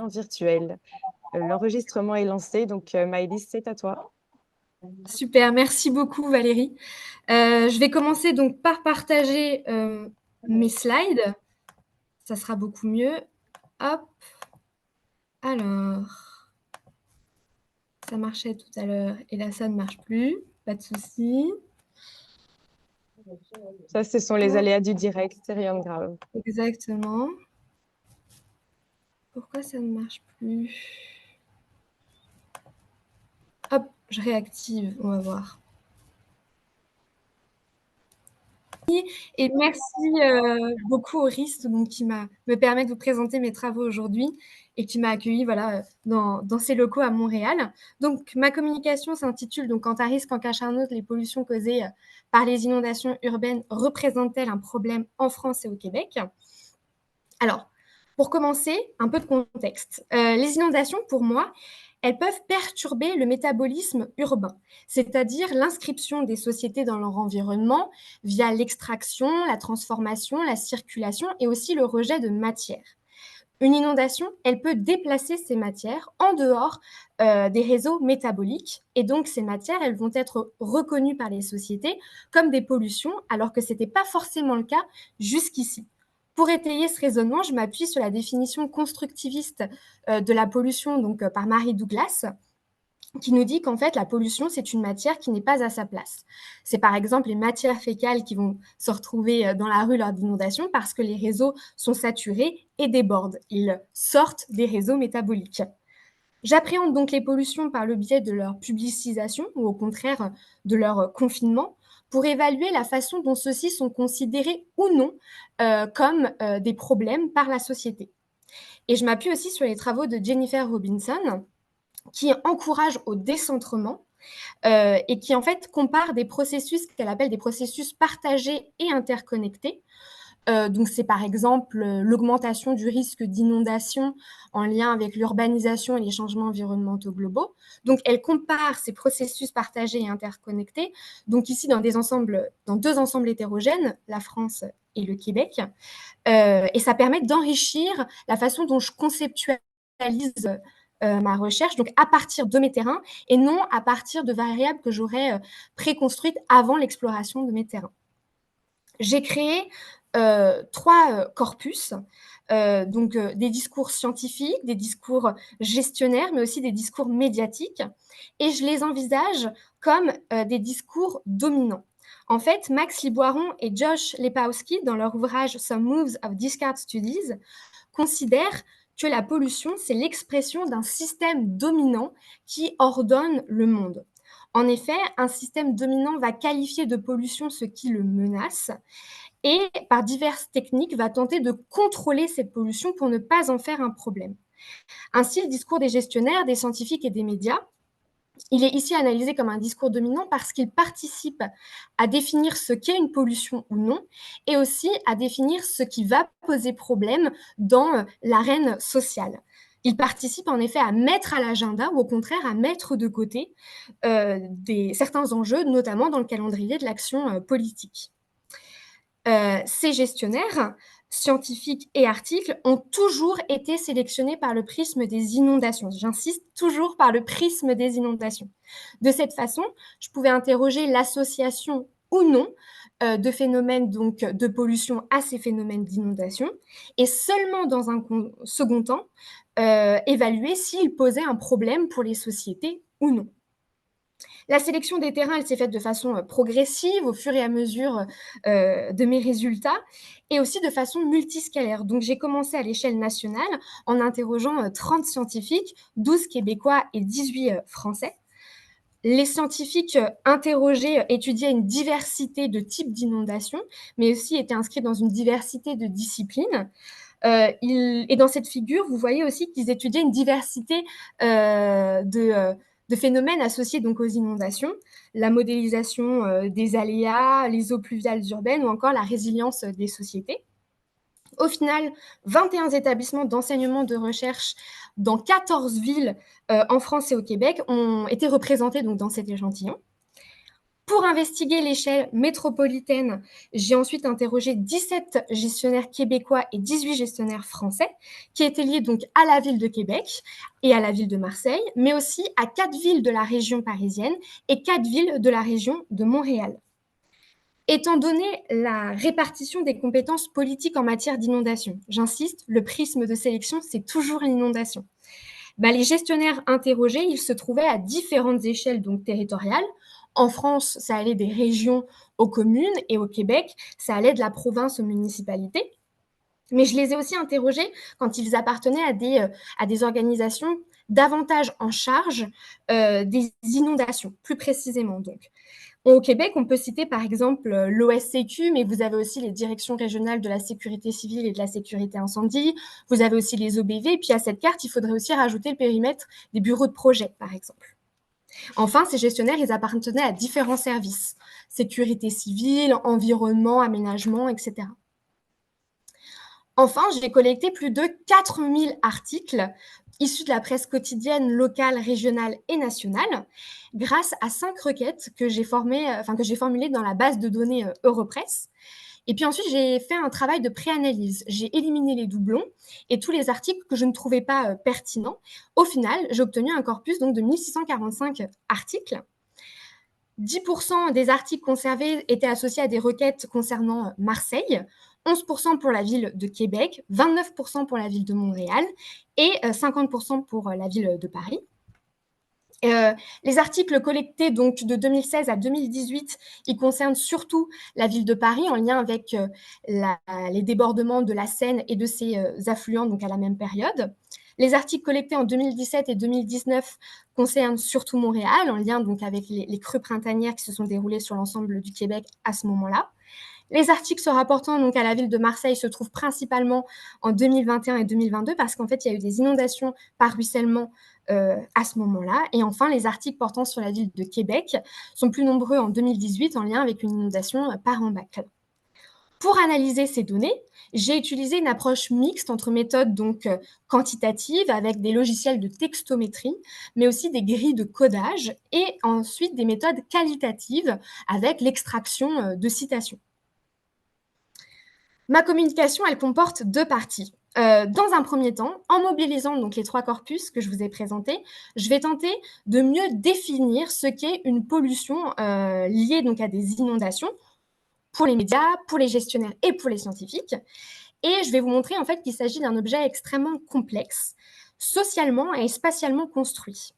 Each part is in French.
virtuel. L'enregistrement est lancé, donc Maëlys, c'est à toi. Super, merci beaucoup Valérie. Je vais commencer donc par partager mes slides. Ça sera beaucoup mieux. Hop. Alors, ça marchait tout à l'heure et là, ça ne marche plus. Pas de souci. Ça, ce sont les Hop, aléas du direct, c'est rien de grave. exactement. Pourquoi ça ne marche plus? Hop, je réactive, on va voir. Et merci beaucoup au RIST donc, qui me permet de vous présenter mes travaux aujourd'hui et qui m'a accueilli voilà, dans ses locaux à Montréal. Donc, ma communication s'intitule donc, Quant à risque, en cache un autre, les pollutions causées par les inondations urbaines représentent-elles un problème en France et au Québec? Alors, pour commencer, un peu de contexte. Les inondations, pour moi, elles peuvent perturber le métabolisme urbain, c'est-à-dire l'inscription des sociétés dans leur environnement via l'extraction, la transformation, la circulation et aussi le rejet de matière. Une inondation, elle peut déplacer ces matières en dehors des réseaux métaboliques et donc ces matières, elles vont être reconnues par les sociétés comme des pollutions alors que ce n'était pas forcément le cas jusqu'ici. Pour étayer ce raisonnement, je m'appuie sur la définition constructiviste de la pollution donc, par Marie Douglas, qui nous dit qu'en fait, la pollution, c'est une matière qui n'est pas à sa place. C'est par exemple les matières fécales qui vont se retrouver dans la rue lors d'inondations parce que les réseaux sont saturés et débordent. Ils sortent des réseaux métaboliques. J'appréhende donc les pollutions par le biais de leur publicisation ou au contraire de leur confinement pour évaluer la façon dont ceux-ci sont considérés ou non comme des problèmes par la société. Et je m'appuie aussi sur les travaux de Jennifer Robinson, qui encourage au décentrement et qui en fait compare des processus qu'elle appelle des processus partagés et interconnectés. Donc c'est par exemple l'augmentation du risque d'inondation en lien avec l'urbanisation et les changements environnementaux globaux. Donc elle compare ces processus partagés et interconnectés, donc ici dans deux ensembles hétérogènes, la France et le Québec, et ça permet d'enrichir la façon dont je conceptualise ma recherche, donc à partir de mes terrains et non à partir de variables que j'aurais préconstruites avant l'exploration de mes terrains. J'ai créé trois corpus, donc des discours scientifiques, des discours gestionnaires, mais aussi des discours médiatiques, et je les envisage comme des discours dominants. En fait, Max Liboiron et Josh Lepowski, dans leur ouvrage Some Moves of Discard Studies, considèrent que la pollution, c'est l'expression d'un système dominant qui ordonne le monde. En effet, un système dominant va qualifier de pollution ce qui le menace et, par diverses techniques, va tenter de contrôler cette pollution pour ne pas en faire un problème. Ainsi, le discours des gestionnaires, des scientifiques et des médias, il est ici analysé comme un discours dominant parce qu'il participe à définir ce qu'est une pollution ou non, et aussi à définir ce qui va poser problème dans l'arène sociale. Il participe en effet à mettre à l'agenda ou au contraire à mettre de côté certains enjeux, notamment dans le calendrier de l'action politique. Ces gestionnaires, scientifiques et articles, ont toujours été sélectionnés par le prisme des inondations. J'insiste, toujours par le prisme des inondations. De cette façon, je pouvais interroger l'association ou non de phénomènes donc, de pollution à ces phénomènes d'inondation et seulement dans un second temps, évaluer s'ils posaient un problème pour les sociétés ou non. La sélection des terrains, elle s'est faite de façon progressive au fur et à mesure de mes résultats et aussi de façon multiscalaire. Donc, j'ai commencé à l'échelle nationale en interrogeant 30 scientifiques, 12 québécois et 18 français. Les scientifiques interrogés étudiaient une diversité de types d'inondations, mais aussi étaient inscrits dans une diversité de disciplines. Et dans cette figure, vous voyez aussi qu'ils étudiaient une diversité de phénomènes associés donc aux inondations, la modélisation des aléas, les eaux pluviales urbaines ou encore la résilience des sociétés. Au final, 21 établissements d'enseignement de recherche dans 14 villes en France et au Québec ont été représentés donc, dans cet échantillon. Pour investiguer l'échelle métropolitaine, j'ai ensuite interrogé 17 gestionnaires québécois et 18 gestionnaires français qui étaient liés donc à la ville de Québec et à la ville de Marseille, mais aussi à 4 villes de la région parisienne et 4 villes de la région de Montréal. Étant donné la répartition des compétences politiques en matière d'inondation, j'insiste, le prisme de sélection, c'est toujours l'inondation. Les gestionnaires interrogés, ils se trouvaient à différentes échelles donc territoriales. En France, ça allait des régions aux communes et au Québec, ça allait de la province aux municipalités. Mais je les ai aussi interrogés quand ils appartenaient à des organisations davantage en charge des inondations, plus précisément donc. Au Québec, on peut citer par exemple l'OSCQ, mais vous avez aussi les directions régionales de la sécurité civile et de la sécurité incendie. Vous avez aussi les OBV. Et puis à cette carte, il faudrait aussi rajouter le périmètre des bureaux de projet, par exemple. Enfin, ces gestionnaires, ils appartenaient à différents services. Sécurité civile, environnement, aménagement, etc. Enfin, j'ai collecté plus de 4000 articles issus de la presse quotidienne locale, régionale et nationale grâce à 5 requêtes que j'ai formulées dans la base de données Europress. Et puis ensuite, j'ai fait un travail de préanalyse. J'ai éliminé les doublons et tous les articles que je ne trouvais pas pertinents. Au final, j'ai obtenu un corpus donc, de 1645 articles. 10% des articles conservés étaient associés à des requêtes concernant Marseille, 11% pour la ville de Québec, 29% pour la ville de Montréal et 50% pour la ville de Paris. Les articles collectés donc de 2016 à 2018, ils concernent surtout la ville de Paris en lien avec les débordements de la Seine et de ses affluents donc à la même période. Les articles collectés en 2017 et 2019 concernent surtout Montréal en lien donc avec les crues printanières qui se sont déroulées sur l'ensemble du Québec à ce moment-là. Les articles se rapportant donc à la ville de Marseille se trouvent principalement en 2021 et 2022 parce qu'en fait, il y a eu des inondations par ruissellement à ce moment-là. Et enfin, les articles portant sur la ville de Québec sont plus nombreux en 2018 en lien avec une inondation par embâcle. Pour analyser ces données, j'ai utilisé une approche mixte entre méthodes donc quantitatives avec des logiciels de textométrie, mais aussi des grilles de codage et ensuite des méthodes qualitatives avec l'extraction de citations. Ma communication, elle comporte 2 parties. Dans un premier temps, en mobilisant donc les 3 corpus que je vous ai présentés, je vais tenter de mieux définir ce qu'est une pollution liée donc à des inondations pour les médias, pour les gestionnaires et pour les scientifiques. Et je vais vous montrer en fait qu'il s'agit d'un objet extrêmement complexe, socialement et spatialement construit.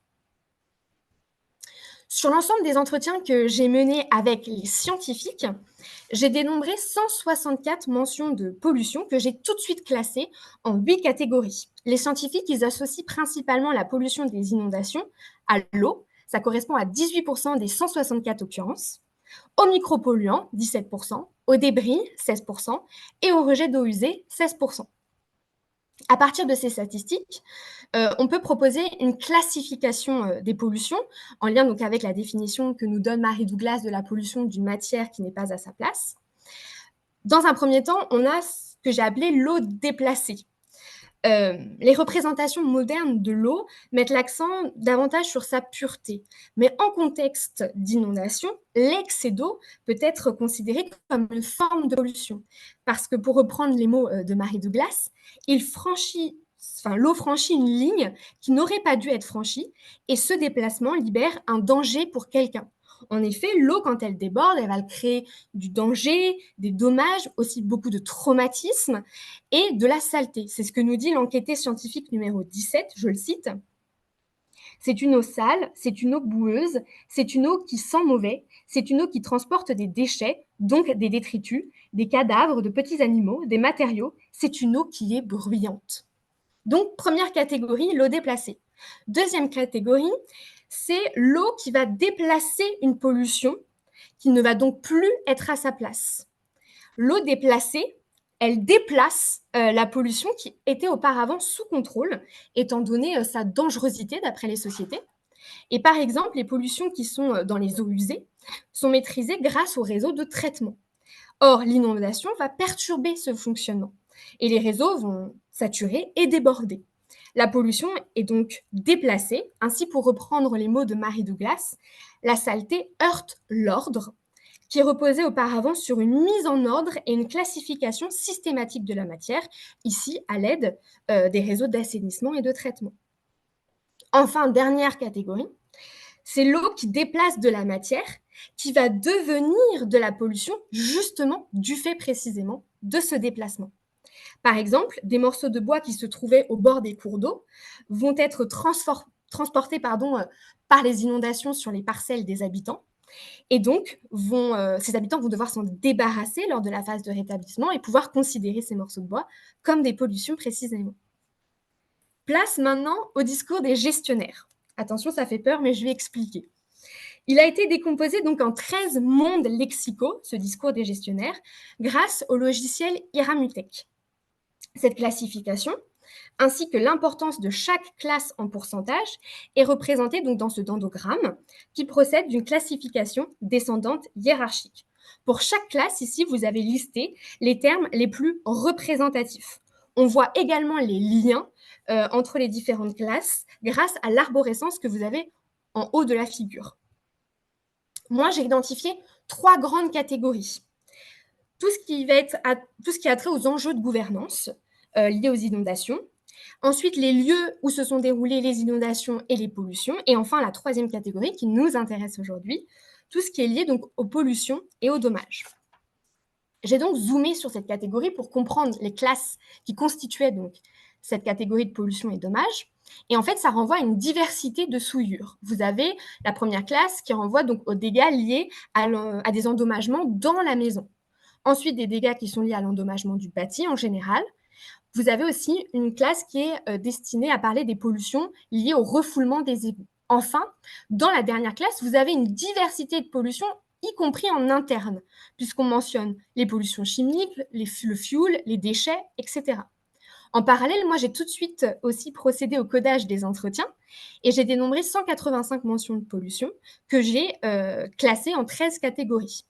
Sur l'ensemble des entretiens que j'ai menés avec les scientifiques, j'ai dénombré 164 mentions de pollution que j'ai tout de suite classées en 8 catégories. Les scientifiques, ils associent principalement la pollution des inondations à l'eau, ça correspond à 18% des 164 occurrences, aux micropolluants, 17%, aux débris, 16%, et aux rejets d'eau usée, 16%. À partir de ces statistiques, on peut proposer une classification des pollutions en lien donc avec la définition que nous donne Marie Douglas de la pollution d'une matière qui n'est pas à sa place. Dans un premier temps, on a ce que j'ai appelé l'eau déplacée. Les représentations modernes de l'eau mettent l'accent davantage sur sa pureté. Mais en contexte d'inondation, l'excès d'eau peut être considéré comme une forme de pollution. Parce que, pour reprendre les mots de Marie Douglas, l'eau franchit une ligne qui n'aurait pas dû être franchie et ce déplacement libère un danger pour quelqu'un. En effet, l'eau, quand elle déborde, elle va créer du danger, des dommages, aussi beaucoup de traumatismes et de la saleté. C'est ce que nous dit l'enquêté scientifique numéro 17, je le cite. C'est une eau sale, c'est une eau boueuse, c'est une eau qui sent mauvais, c'est une eau qui transporte des déchets, donc des détritus, des cadavres de petits animaux, des matériaux. C'est une eau qui est bruyante. Donc, première catégorie, l'eau déplacée. Deuxième catégorie, c'est l'eau qui va déplacer une pollution qui ne va donc plus être à sa place. L'eau déplacée, elle déplace la pollution qui était auparavant sous contrôle, étant donné sa dangerosité d'après les sociétés. Et par exemple, les pollutions qui sont dans les eaux usées sont maîtrisées grâce au réseau de traitement. Or, l'inondation va perturber ce fonctionnement et les réseaux vont saturer et déborder. La pollution est donc déplacée. Ainsi, pour reprendre les mots de Mary Douglas, la saleté heurte l'ordre qui reposait auparavant sur une mise en ordre et une classification systématique de la matière, ici à l'aide des réseaux d'assainissement et de traitement. Enfin, dernière catégorie, c'est l'eau qui déplace de la matière, qui va devenir de la pollution justement du fait précisément de ce déplacement. Par exemple, des morceaux de bois qui se trouvaient au bord des cours d'eau vont être transportés par les inondations sur les parcelles des habitants. Et donc, ces habitants vont devoir s'en débarrasser lors de la phase de rétablissement et pouvoir considérer ces morceaux de bois comme des pollutions précisément. Place maintenant au discours des gestionnaires. Attention, ça fait peur, mais je vais expliquer. Il a été décomposé donc en 13 mondes lexicaux, ce discours des gestionnaires, grâce au logiciel Iramutech. Cette classification, ainsi que l'importance de chaque classe en pourcentage, est représentée donc dans ce dendrogramme qui procède d'une classification descendante hiérarchique. Pour chaque classe, ici, vous avez listé les termes les plus représentatifs. On voit également les liens entre les différentes classes grâce à l'arborescence que vous avez en haut de la figure. Moi, j'ai identifié 3 grandes catégories. Tout ce qui a trait aux enjeux de gouvernance liés aux inondations. Ensuite, les lieux où se sont déroulées les inondations et les pollutions. Et enfin, la 3e catégorie qui nous intéresse aujourd'hui, tout ce qui est lié donc aux pollutions et aux dommages. J'ai donc zoomé sur cette catégorie pour comprendre les classes qui constituaient donc cette catégorie de pollution et dommages. Et en fait, ça renvoie à une diversité de souillures. Vous avez la première classe qui renvoie donc aux dégâts liés à des endommagements dans la maison. Ensuite, des dégâts qui sont liés à l'endommagement du bâti en général. Vous avez aussi une classe qui est destinée à parler des pollutions liées au refoulement des égouts. Enfin, dans la dernière classe, vous avez une diversité de pollutions, y compris en interne, puisqu'on mentionne les pollutions chimiques, le fuel, les déchets, etc. En parallèle, moi, j'ai tout de suite aussi procédé au codage des entretiens et j'ai dénombré 185 mentions de pollution que j'ai classées en 13 catégories.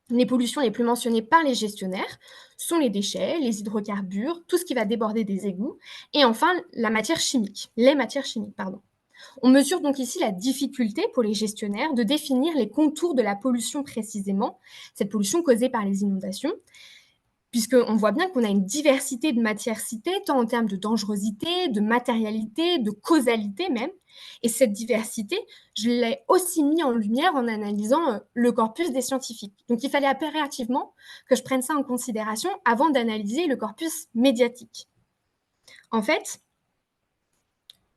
Les pollutions les plus mentionnées par les gestionnaires sont les déchets, les hydrocarbures, tout ce qui va déborder des égouts, et enfin les matières chimiques. On mesure donc ici la difficulté pour les gestionnaires de définir les contours de la pollution précisément, cette pollution causée par les inondations, puisqu'on voit bien qu'on a une diversité de matières citées, tant en termes de dangerosité, de matérialité, de causalité même. Et cette diversité, je l'ai aussi mis en lumière en analysant le corpus des scientifiques. Donc il fallait impérativement que je prenne ça en considération avant d'analyser le corpus médiatique. En fait,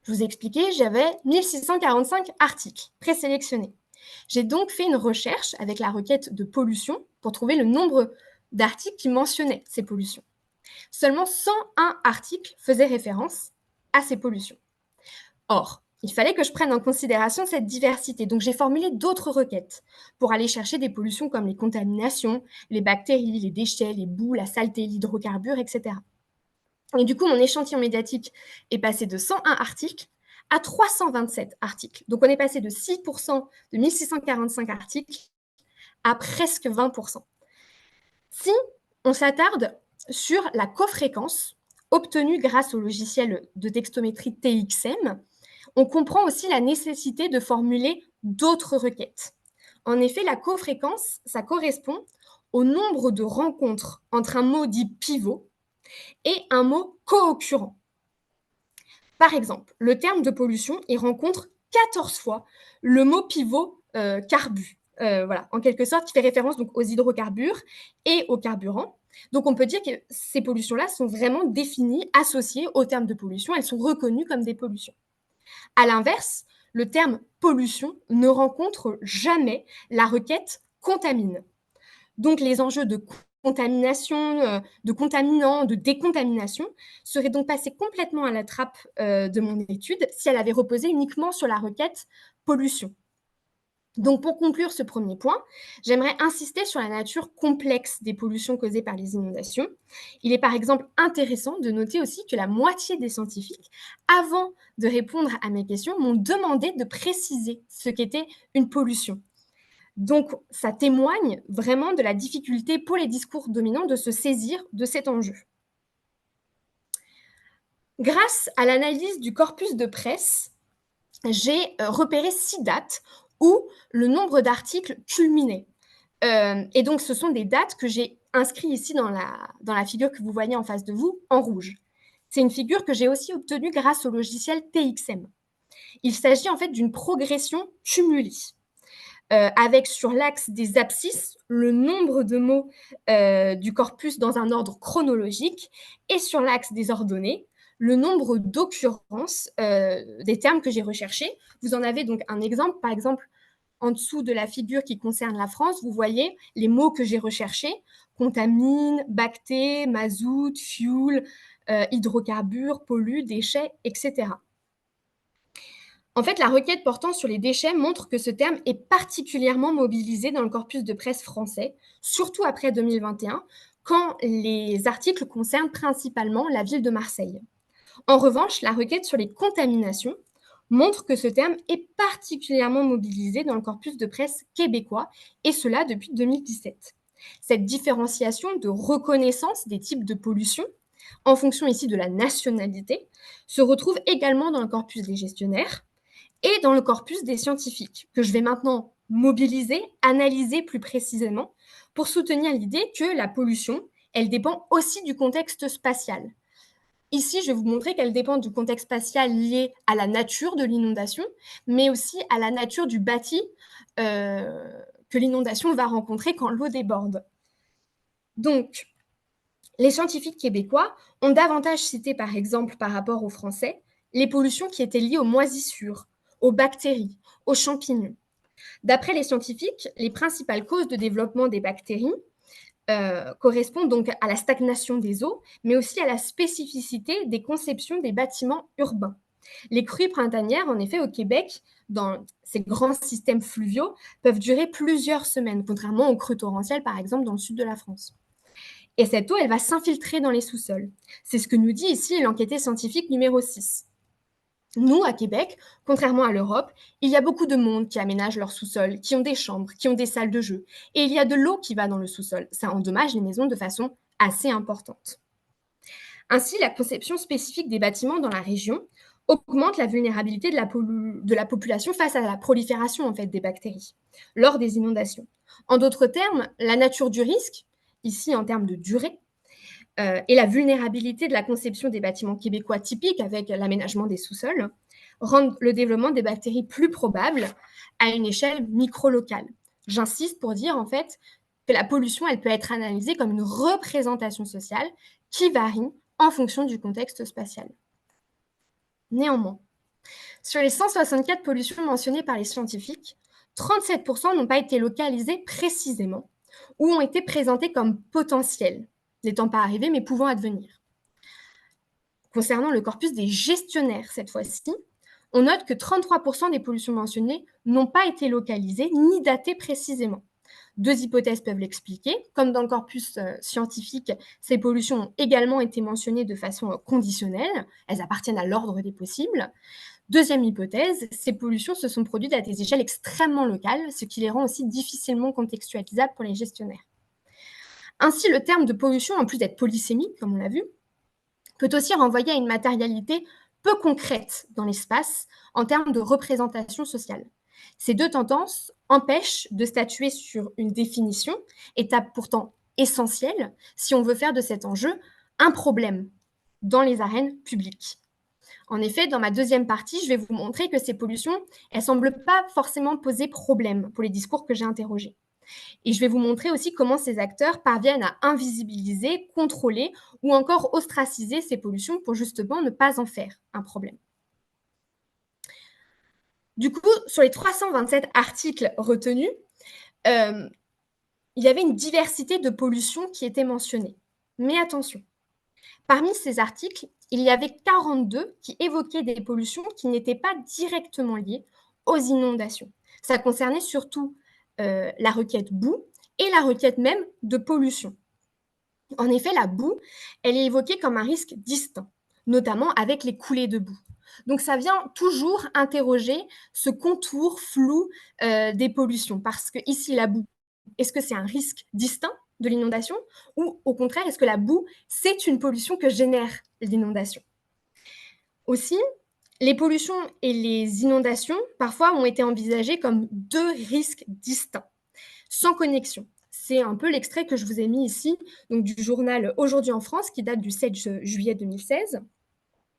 je vous ai expliqué, j'avais 1645 articles présélectionnés. J'ai donc fait une recherche avec la requête de pollution pour trouver le nombre d'articles qui mentionnaient ces pollutions. Seulement 101 articles faisaient référence à ces pollutions. Or, il fallait que je prenne en considération cette diversité, donc j'ai formulé d'autres requêtes pour aller chercher des pollutions comme les contaminations, les bactéries, les déchets, les boues, la saleté, l'hydrocarbure, etc. Et du coup, mon échantillon médiatique est passé de 101 articles à 327 articles. Donc, on est passé de 6% de 1645 articles à presque 20%. Si on s'attarde sur la cofréquence obtenue grâce au logiciel de textométrie TXM, on comprend aussi la nécessité de formuler d'autres requêtes. En effet, la cofréquence, ça correspond au nombre de rencontres entre un mot dit pivot et un mot co-occurrent. Par exemple, le terme de pollution, il rencontre 14 fois le mot pivot carbu. Voilà, en quelque sorte, qui fait référence donc aux hydrocarbures et aux carburants. Donc, on peut dire que ces pollutions-là sont vraiment définies, associées au terme de pollution. Elles sont reconnues comme des pollutions. À l'inverse, le terme pollution ne rencontre jamais la requête contamine. Donc, les enjeux de contamination, de contaminants, de décontamination seraient donc passés complètement à la trappe de mon étude si elle avait reposé uniquement sur la requête pollution. Donc, pour conclure ce premier point, j'aimerais insister sur la nature complexe des pollutions causées par les inondations. Il est par exemple intéressant de noter aussi que la moitié des scientifiques, avant de répondre à mes questions, m'ont demandé de préciser ce qu'était une pollution. Donc, ça témoigne vraiment de la difficulté pour les discours dominants de se saisir de cet enjeu. Grâce à l'analyse du corpus de presse, j'ai repéré 6 dates où le nombre d'articles culminait. Et donc, ce sont des dates que j'ai inscrites ici dans la figure que vous voyez en face de vous, en rouge. C'est une figure que j'ai aussi obtenue grâce au logiciel TXM. Il s'agit en fait d'une progression cumulée, avec sur l'axe des abscisses le nombre de mots du corpus dans un ordre chronologique, et sur l'axe des ordonnées, le nombre d'occurrences des termes que j'ai recherchés. Vous en avez donc un exemple, par exemple, en dessous de la figure qui concerne la France, vous voyez les mots que j'ai recherchés: contamine, bacté, mazout, fuel, hydrocarbures, pollue, déchets, etc. En fait, la requête portant sur les déchets montre que ce terme est particulièrement mobilisé dans le corpus de presse français, surtout après 2021, quand les articles concernent principalement la ville de Marseille. En revanche, la requête sur les contaminations montre que ce terme est particulièrement mobilisé dans le corpus de presse québécois, et cela depuis 2017. Cette différenciation de reconnaissance des types de pollution, en fonction ici de la nationalité, se retrouve également dans le corpus des gestionnaires et dans le corpus des scientifiques, que je vais maintenant mobiliser, analyser plus précisément, pour soutenir l'idée que la pollution, elle dépend aussi du contexte spatial. Ici, je vais vous montrer qu'elle dépend du contexte spatial lié à la nature de l'inondation, mais aussi à la nature du bâti que l'inondation va rencontrer quand l'eau déborde. Donc, les scientifiques québécois ont davantage cité, par exemple, par rapport aux Français, les pollutions qui étaient liées aux moisissures, aux bactéries, aux champignons. D'après les scientifiques, les principales causes de développement des bactéries correspondent donc à la stagnation des eaux, mais aussi à la spécificité des conceptions des bâtiments urbains. Les crues printanières, en effet, au Québec, dans ces grands systèmes fluviaux, peuvent durer plusieurs semaines, contrairement aux crues torrentielles, par exemple, dans le sud de la France. Et cette eau, elle va s'infiltrer dans les sous-sols. C'est ce que nous dit ici l'enquêté scientifique numéro 6. Nous, à Québec, contrairement à l'Europe, il y a beaucoup de monde qui aménage leur sous-sol, qui ont des chambres, qui ont des salles de jeu. Et il y a de l'eau qui va dans le sous-sol. Ça endommage les maisons de façon assez importante. Ainsi, la conception spécifique des bâtiments dans la région augmente la vulnérabilité de la population face à la prolifération en fait, des bactéries lors des inondations. En d'autres termes, la nature du risque, ici en termes de durée, et la vulnérabilité de la conception des bâtiments québécois typiques avec l'aménagement des sous-sols rendent le développement des bactéries plus probable à une échelle micro-locale. J'insiste pour dire en fait que la pollution, elle peut être analysée comme une représentation sociale qui varie en fonction du contexte spatial. Néanmoins, sur les 164 pollutions mentionnées par les scientifiques, 37% n'ont pas été localisées précisément ou ont été présentées comme potentielles, n'étant pas arrivées mais pouvant advenir. Concernant le corpus des gestionnaires cette fois-ci, on note que 33% des pollutions mentionnées n'ont pas été localisées ni datées précisément. Deux hypothèses peuvent l'expliquer. Comme dans le corpus scientifique, ces pollutions ont également été mentionnées de façon conditionnelle. Elles appartiennent à l'ordre des possibles. Deuxième hypothèse, ces pollutions se sont produites à des échelles extrêmement locales, ce qui les rend aussi difficilement contextualisables pour les gestionnaires. Ainsi, le terme de pollution, en plus d'être polysémique, comme on l'a vu, peut aussi renvoyer à une matérialité peu concrète dans l'espace en termes de représentation sociale. Ces deux tendances empêchent de statuer sur une définition, étape pourtant essentielle si on veut faire de cet enjeu un problème dans les arènes publiques. En effet, dans ma deuxième partie, je vais vous montrer que ces pollutions, elles ne semblent pas forcément poser problème pour les discours que j'ai interrogés. Et je vais vous montrer aussi comment ces acteurs parviennent à invisibiliser, contrôler ou encore ostraciser ces pollutions pour justement ne pas en faire un problème. Du coup, sur les 327 articles retenus, il y avait une diversité de pollutions qui étaient mentionnées. Mais attention, parmi ces articles, il y avait 42 qui évoquaient des pollutions qui n'étaient pas directement liées aux inondations. Ça concernait surtout la requête boue et la requête même de pollution. En effet, la boue, elle est évoquée comme un risque distinct, notamment avec les coulées de boue. Donc ça vient toujours interroger ce contour flou des pollutions, parce que ici, la boue, est-ce que c'est un risque distinct de l'inondation ou au contraire, est-ce que la boue, c'est une pollution que génère l'inondation? Aussi, les pollutions et les inondations, parfois, ont été envisagées comme deux risques distincts, sans connexion. C'est un peu l'extrait que je vous ai mis ici, donc du journal Aujourd'hui en France, qui date du 7 juillet 2016.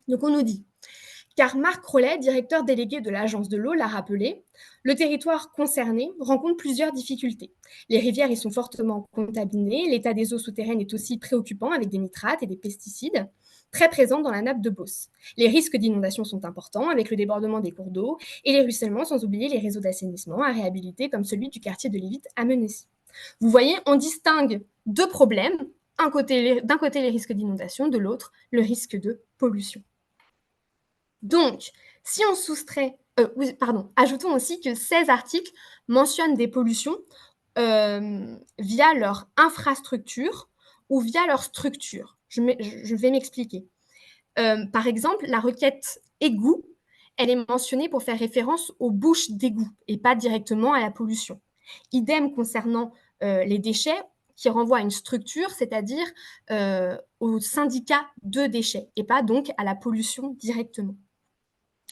Donc on nous dit, car Marc Rollet, directeur délégué de l'Agence de l'eau, l'a rappelé, le territoire concerné rencontre plusieurs difficultés. Les rivières y sont fortement contaminées, l'état des eaux souterraines est aussi préoccupant avec des nitrates et des pesticides très présents dans la nappe de Beauce. Les risques d'inondation sont importants avec le débordement des cours d'eau et les ruissellements, sans oublier les réseaux d'assainissement à réhabiliter comme celui du quartier de Lévite à Menessy. Vous voyez, on distingue deux problèmes, d'un côté les risques d'inondation, de l'autre le risque de pollution. Donc, si on soustrait, ajoutons aussi que 16 articles mentionnent des pollutions via leur infrastructure ou via leur structure. Je vais m'expliquer. Par exemple, la requête égout, elle est mentionnée pour faire référence aux bouches d'égout et pas directement à la pollution. Idem concernant les déchets, qui renvoie à une structure, c'est-à-dire au syndicat de déchets et pas donc à la pollution directement.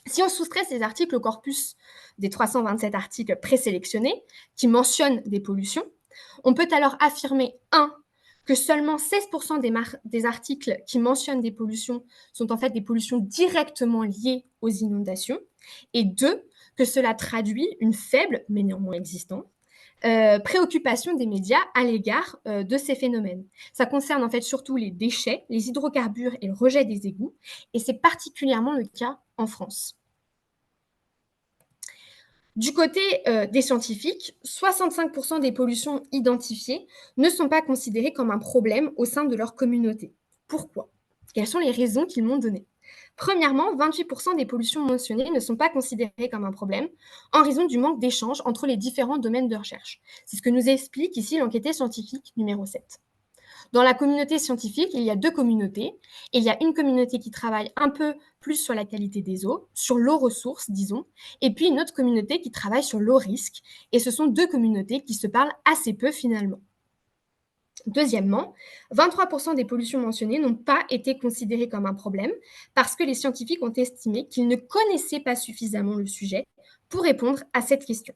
Si on soustrait ces articles au corpus des 327 articles présélectionnés qui mentionnent des pollutions, on peut alors affirmer 1. Que seulement 16% des articles qui mentionnent des pollutions sont en fait des pollutions directement liées aux inondations, et 2. Que cela traduit une faible, mais néanmoins existante, préoccupation des médias à l'égard de ces phénomènes. Ça concerne en fait surtout les déchets, les hydrocarbures et le rejet des égouts, et c'est particulièrement le cas en France. Du côté des scientifiques, 65% des pollutions identifiées ne sont pas considérées comme un problème au sein de leur communauté. Pourquoi? Quelles sont les raisons qu'ils m'ont données? Premièrement, 28% des pollutions mentionnées ne sont pas considérées comme un problème en raison du manque d'échanges entre les différents domaines de recherche. C'est ce que nous explique ici l'enquête scientifique numéro 7. Dans la communauté scientifique, il y a deux communautés. Il y a une communauté qui travaille un peu plus sur la qualité des eaux, sur l'eau ressource, disons, et puis une autre communauté qui travaille sur l'eau risque. Et ce sont deux communautés qui se parlent assez peu finalement. Deuxièmement, 23% des pollutions mentionnées n'ont pas été considérées comme un problème parce que les scientifiques ont estimé qu'ils ne connaissaient pas suffisamment le sujet pour répondre à cette question.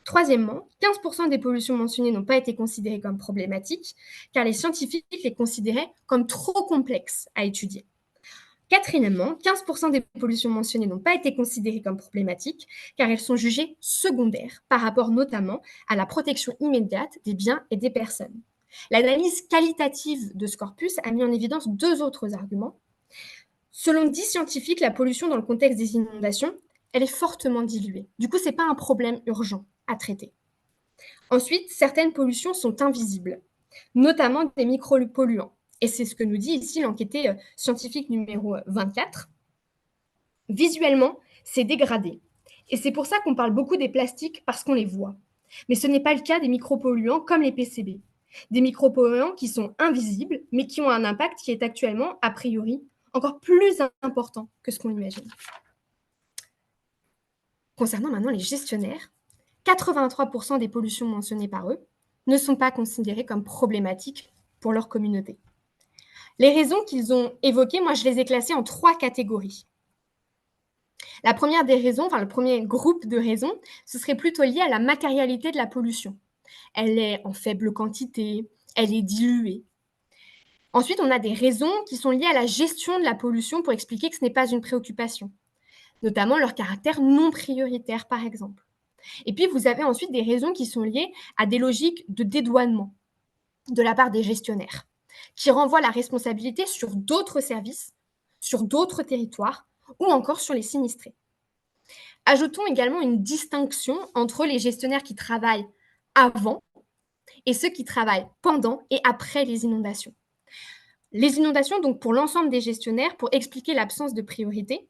Troisièmement, 15% des pollutions mentionnées n'ont pas été considérées comme problématiques, car les scientifiques les considéraient comme trop complexes à étudier. Quatrièmement, 15% des pollutions mentionnées n'ont pas été considérées comme problématiques, car elles sont jugées secondaires, par rapport notamment à la protection immédiate des biens et des personnes. L'analyse qualitative de ce corpus a mis en évidence deux autres arguments. Selon 10 scientifiques, la pollution dans le contexte des inondations, elle est fortement diluée. Du coup, ce n'est pas un problème urgent à traiter. Ensuite, certaines pollutions sont invisibles, notamment des micropolluants. Et c'est ce que nous dit ici l'enquêté scientifique numéro 24. Visuellement, c'est dégradé. Et c'est pour ça qu'on parle beaucoup des plastiques parce qu'on les voit. Mais ce n'est pas le cas des micropolluants comme les PCB. Des micropolluants qui sont invisibles, mais qui ont un impact qui est actuellement, a priori, encore plus important que ce qu'on imagine. Concernant maintenant les gestionnaires, 83% des pollutions mentionnées par eux ne sont pas considérées comme problématiques pour leur communauté. Les raisons qu'ils ont évoquées, moi je les ai classées en 3 catégories. La première des raisons, enfin le premier groupe de raisons, ce serait plutôt lié à la matérialité de la pollution. Elle est en faible quantité, elle est diluée. Ensuite, on a des raisons qui sont liées à la gestion de la pollution pour expliquer que ce n'est pas une préoccupation, notamment leur caractère non prioritaire, par exemple. Et puis, vous avez ensuite des raisons qui sont liées à des logiques de dédouanement de la part des gestionnaires, qui renvoient la responsabilité sur d'autres services, sur d'autres territoires, ou encore sur les sinistrés. Ajoutons également une distinction entre les gestionnaires qui travaillent avant et ceux qui travaillent pendant et après les inondations. Les inondations, donc pour l'ensemble des gestionnaires, pour expliquer l'absence de priorité,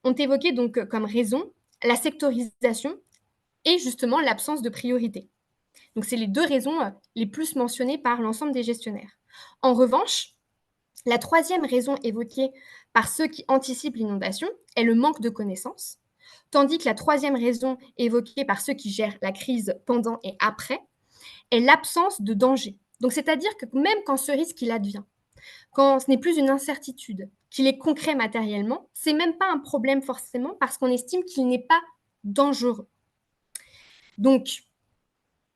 ont évoqué donc comme raison la sectorisation et justement l'absence de priorité. Donc c'est les deux raisons les plus mentionnées par l'ensemble des gestionnaires. En revanche, la troisième raison évoquée par ceux qui anticipent l'inondation est le manque de connaissances, tandis que la troisième raison évoquée par ceux qui gèrent la crise pendant et après est l'absence de danger. Donc c'est-à-dire que même quand ce risque il advient, quand ce n'est plus une incertitude, qu'il est concret matériellement, c'est même pas un problème forcément parce qu'on estime qu'il n'est pas dangereux. Donc,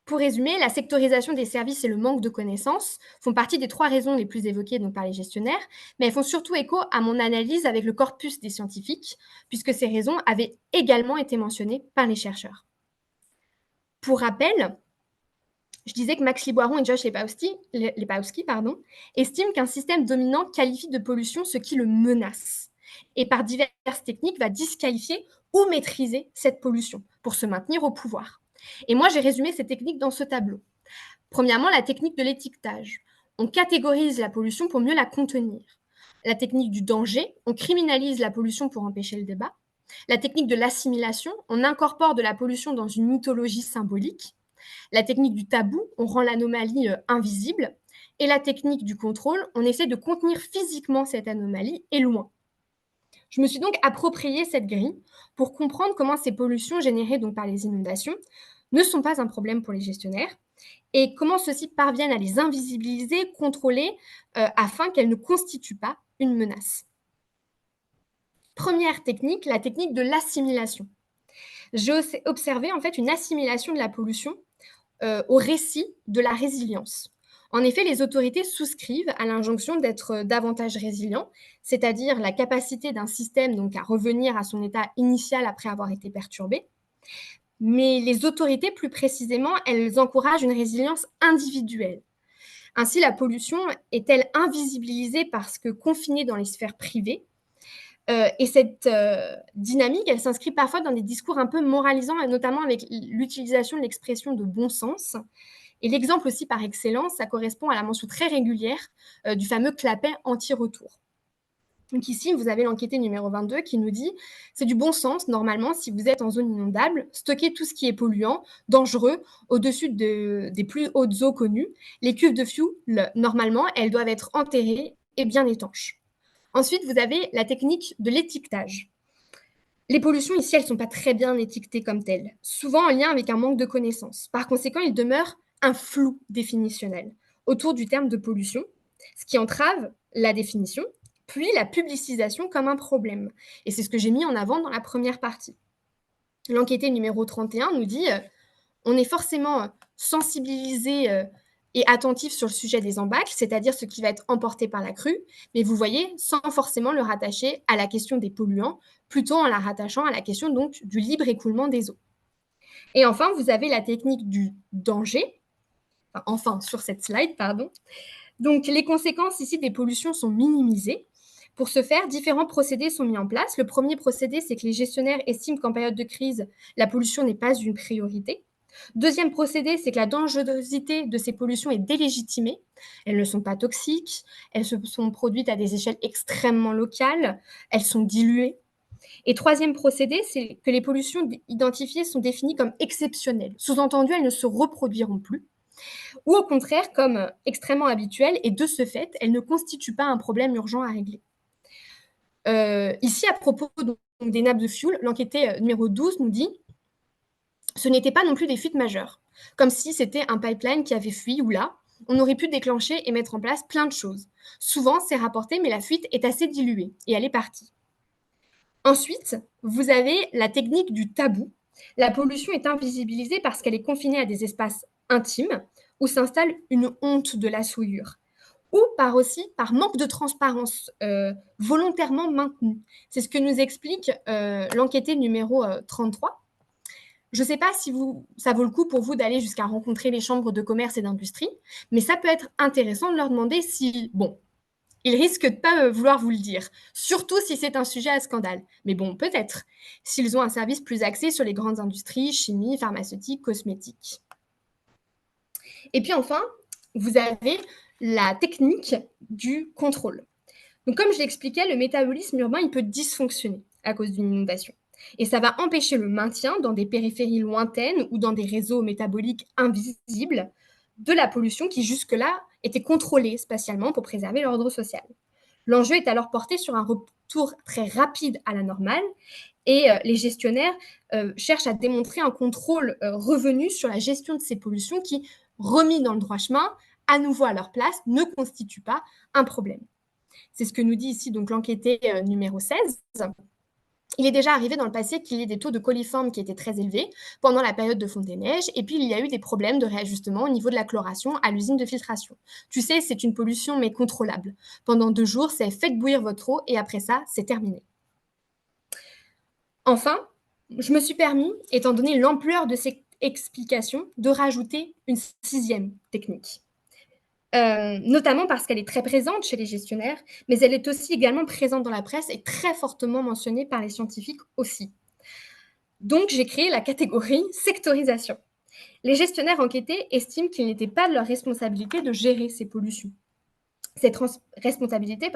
pour résumer, la sectorisation des services et le manque de connaissances font partie des 3 raisons les plus évoquées donc par les gestionnaires, mais elles font surtout écho à mon analyse avec le corpus des scientifiques, puisque ces raisons avaient également été mentionnées par les chercheurs. Pour rappel, je disais que Max Liboiron et Josh Lepowski estiment qu'un système dominant qualifie de pollution ce qui le menace, et par diverses techniques va disqualifier ou maîtriser cette pollution pour se maintenir au pouvoir. Et moi, j'ai résumé ces techniques dans ce tableau. Premièrement, la technique de l'étiquetage. On catégorise la pollution pour mieux la contenir. La technique du danger, on criminalise la pollution pour empêcher le débat. La technique de l'assimilation, on incorpore de la pollution dans une mythologie symbolique. La technique du tabou, on rend l'anomalie invisible. Et la technique du contrôle, on essaie de contenir physiquement cette anomalie et loin. Je me suis donc approprié cette grille pour comprendre comment ces pollutions générées donc par les inondations ne sont pas un problème pour les gestionnaires et comment ceux-ci parviennent à les invisibiliser, contrôler, afin qu'elles ne constituent pas une menace. Première technique, la technique de l'assimilation. J'ai observé en fait une assimilation de la pollution au récit de la résilience. En effet, les autorités souscrivent à l'injonction d'être davantage résilient, c'est-à-dire la capacité d'un système donc à revenir à son état initial après avoir été perturbé. Mais les autorités, plus précisément, elles encouragent une résilience individuelle. Ainsi, la pollution est-elle invisibilisée parce que confinée dans les sphères privées. Et cette dynamique, elle s'inscrit parfois dans des discours un peu moralisants, et notamment avec l'utilisation de l'expression de bon sens. Et l'exemple aussi par excellence, ça correspond à la mention très régulière du fameux clapet anti-retour. Donc ici, vous avez l'enquêté numéro 22 qui nous dit « C'est du bon sens, normalement, si vous êtes en zone inondable, stocker tout ce qui est polluant, dangereux, au-dessus des plus hautes eaux connues. Les cuves de fuel, normalement, elles doivent être enterrées et bien étanches. » Ensuite, vous avez la technique de l'étiquetage. Les pollutions ici, elles ne sont pas très bien étiquetées comme telles, souvent en lien avec un manque de connaissances. Par conséquent, il demeure un flou définitionnel autour du terme de pollution, ce qui entrave la définition, puis la publicisation comme un problème. Et c'est ce que j'ai mis en avant dans la première partie. L'enquêté numéro 31 nous dit on est forcément sensibilisé et attentif sur le sujet des embâcles, c'est-à-dire ce qui va être emporté par la crue, mais vous voyez, sans forcément le rattacher à la question des polluants, plutôt en la rattachant à la question donc du libre écoulement des eaux. Et enfin, vous avez la technique du danger, sur cette slide, pardon. Donc, les conséquences ici des pollutions sont minimisées. Pour ce faire, différents procédés sont mis en place. Le premier procédé, c'est que les gestionnaires estiment qu'en période de crise, la pollution n'est pas une priorité. Deuxième procédé, c'est que la dangerosité de ces pollutions est délégitimée. Elles ne sont pas toxiques, elles se sont produites à des échelles extrêmement locales, elles sont diluées. Et troisième procédé, c'est que les pollutions identifiées sont définies comme exceptionnelles. Sous-entendu, elles ne se reproduiront plus. Ou au contraire, comme extrêmement habituelles, et de ce fait, elles ne constituent pas un problème urgent à régler. Ici, à propos donc, des nappes de fuel, l'enquêté numéro 12 nous dit ce n'était pas non plus des fuites majeures, comme si c'était un pipeline qui avait fui ou là. On aurait pu déclencher et mettre en place plein de choses. Souvent, c'est rapporté, mais la fuite est assez diluée et elle est partie. Ensuite, vous avez la technique du tabou. La pollution est invisibilisée parce qu'elle est confinée à des espaces intimes où s'installe une honte de la souillure ou par manque de transparence volontairement maintenue. C'est ce que nous explique l'enquêté numéro 33. Je ne sais pas si ça vaut le coup pour vous d'aller jusqu'à rencontrer les chambres de commerce et d'industrie, mais ça peut être intéressant de leur demander si, ils risquent de ne pas vouloir vous le dire, surtout si c'est un sujet à scandale. Mais peut-être, s'ils ont un service plus axé sur les grandes industries, chimie, pharmaceutique, cosmétique. Et puis enfin, vous avez la technique du contrôle. Donc, comme je l'expliquais, le métabolisme urbain, il peut dysfonctionner à cause d'une inondation. Et ça va empêcher le maintien dans des périphéries lointaines ou dans des réseaux métaboliques invisibles de la pollution qui jusque-là était contrôlée spatialement pour préserver l'ordre social. L'enjeu est alors porté sur un retour très rapide à la normale et les gestionnaires cherchent à démontrer un contrôle revenu sur la gestion de ces pollutions qui, remis dans le droit chemin, à nouveau à leur place, ne constituent pas un problème. C'est ce que nous dit ici donc l'enquêté numéro 16. Il est déjà arrivé dans le passé qu'il y ait des taux de coliformes qui étaient très élevés pendant la période de fonte des neiges, et puis il y a eu des problèmes de réajustement au niveau de la chloration à l'usine de filtration. Tu sais, c'est une pollution mais contrôlable. Pendant 2 jours, c'est faites bouillir votre eau et après ça, c'est terminé. Enfin, je me suis permis, étant donné l'ampleur de ces explications, de rajouter une 6e technique. Notamment parce qu'elle est très présente chez les gestionnaires, mais elle est aussi également présente dans la presse et très fortement mentionnée par les scientifiques aussi. Donc, j'ai créé la catégorie sectorisation. Les gestionnaires enquêtés estiment qu'il n'était pas de leur responsabilité de gérer ces pollutions. Cette responsabilité